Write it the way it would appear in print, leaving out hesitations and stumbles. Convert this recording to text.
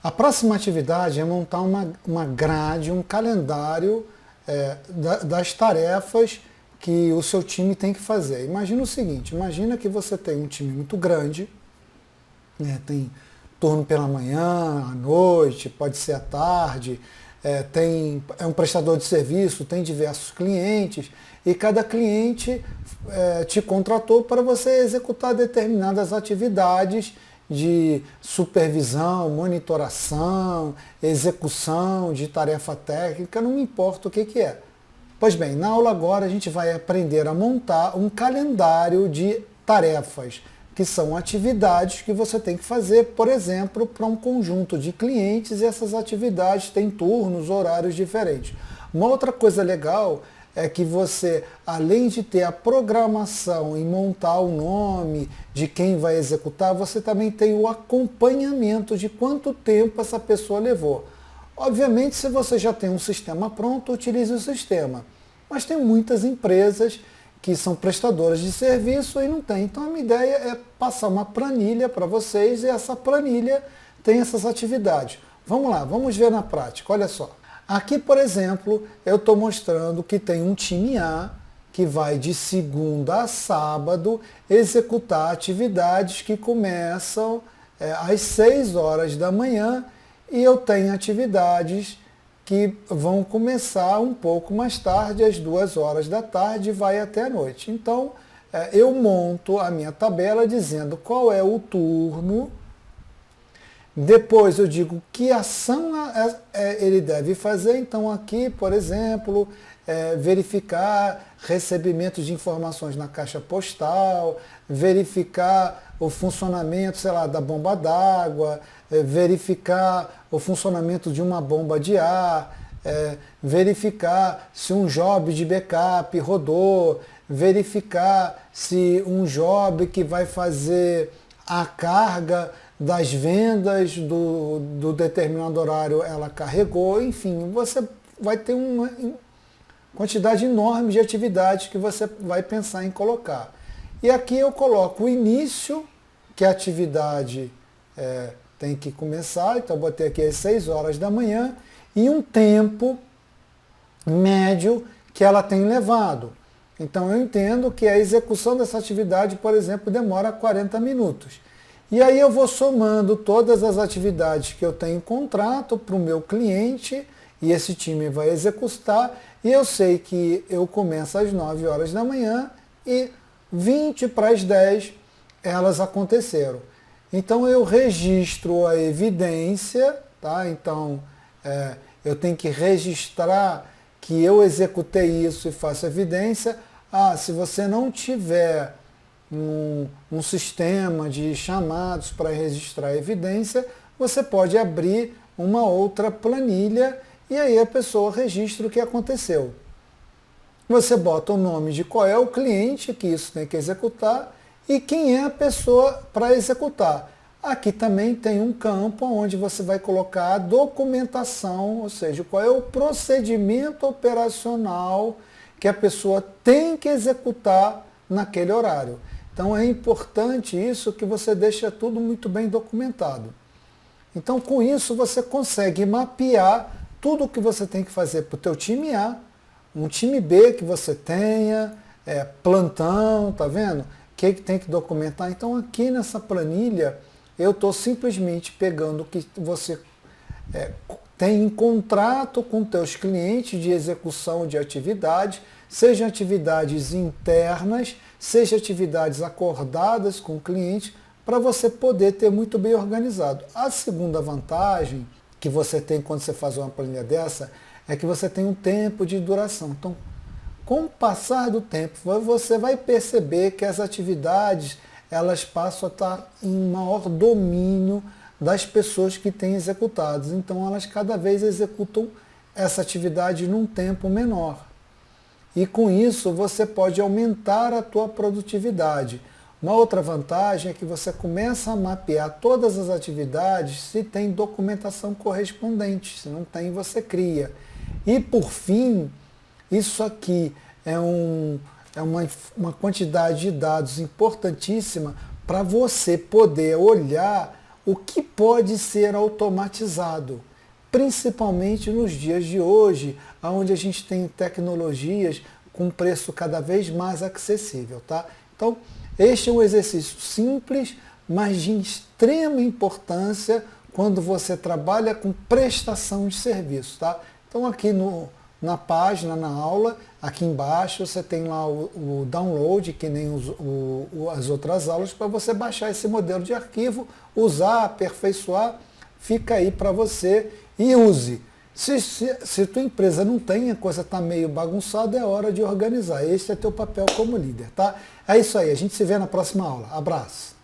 A próxima atividade é montar uma grade, um calendário das tarefas que o seu time tem que fazer. Imagina o seguinte, imagina que você tem um time muito grande, né, tem turno pela manhã, à noite, pode ser à tarde, é um prestador de serviço, tem diversos clientes, e cada cliente te contratou para você executar determinadas atividades de supervisão, monitoração, execução de tarefa técnica, não importa o que é. Pois bem, na aula agora a gente vai aprender a montar um calendário de tarefas, que são atividades que você tem que fazer, por exemplo, para um conjunto de clientes, e essas atividades têm turnos, horários diferentes. Uma outra coisa legal é que você, além de ter a programação e montar o nome de quem vai executar, você também tem o acompanhamento de quanto tempo essa pessoa levou. Obviamente, se você já tem um sistema pronto, utilize o sistema. Mas tem muitas empresas que são prestadoras de serviço e não tem. Então a minha ideia é passar uma planilha para vocês, e essa planilha tem essas atividades. Vamos lá, vamos ver na prática, olha só. Aqui, por exemplo, eu estou mostrando que tem um time A que vai de segunda a sábado executar atividades que começam às 6 horas da manhã, e eu tenho atividades que vão começar um pouco mais tarde, às 2 horas da tarde, e vai até a noite. Então, eu monto a minha tabela dizendo qual é o turno. Depois eu digo que ação ele deve fazer. Então aqui, por exemplo, verificar recebimento de informações na caixa postal, verificar o funcionamento, sei lá, da bomba d'água, verificar o funcionamento de uma bomba de ar, verificar se um job de backup rodou, verificar se um job que vai fazer a carga das vendas do determinado horário ela carregou. Enfim, você vai ter uma quantidade enorme de atividades que você vai pensar em colocar. E aqui eu coloco o início, que a atividade tem que começar, então eu botei aqui às 6 horas da manhã, e um tempo médio que ela tem levado. Então eu entendo que a execução dessa atividade, por exemplo, demora 40 minutos. E aí eu vou somando todas as atividades que eu tenho em contrato para o meu cliente, e esse time vai executar, e eu sei que eu começo às 9 horas da manhã e 20 para as 10 elas aconteceram. Então eu registro a evidência, tá? Então eu tenho que registrar que eu executei isso e faço evidência. Se você não tiver um sistema de chamados para registrar a evidência, você pode abrir uma outra planilha e aí a pessoa registra o que aconteceu. Você bota o nome de qual é o cliente que isso tem que executar e quem é a pessoa para executar. Aqui também tem um campo onde você vai colocar a documentação, ou seja, qual é o procedimento operacional que a pessoa tem que executar naquele horário. Então é importante isso, que você deixa tudo muito bem documentado. Então com isso você consegue mapear tudo o que você tem que fazer para o teu time A, um time B que você tenha, plantão, tá vendo? O que tem que documentar. Então aqui nessa planilha eu estou simplesmente pegando o que você tem em contrato com teus clientes de execução de atividades, sejam atividades internas, sejam atividades acordadas com o cliente, para você poder ter muito bem organizado. A segunda vantagem que você tem quando você faz uma planilha dessa é que você tem um tempo de duração. Então, com o passar do tempo, você vai perceber que as atividades elas passam a estar em maior domínio das pessoas que têm executado. Então elas cada vez executam essa atividade num tempo menor. E com isso você pode aumentar a tua produtividade. Uma outra vantagem é que você começa a mapear todas as atividades se tem documentação correspondente. Se não tem, você cria. E por fim, isso aqui é uma quantidade de dados importantíssima para você poder olhar o que pode ser automatizado, principalmente nos dias de hoje, onde a gente tem tecnologias com preço cada vez mais acessível, tá? Então, este é um exercício simples, mas de extrema importância quando você trabalha com prestação de serviço, tá? Então aqui na página, na aula, aqui embaixo você tem lá o download, que nem as outras aulas, para você baixar esse modelo de arquivo, usar, aperfeiçoar, fica aí para você e use. Se tua empresa não tem, a coisa está meio bagunçada, é hora de organizar. Esse é teu papel como líder, tá? É isso aí, a gente se vê na próxima aula. Abraço!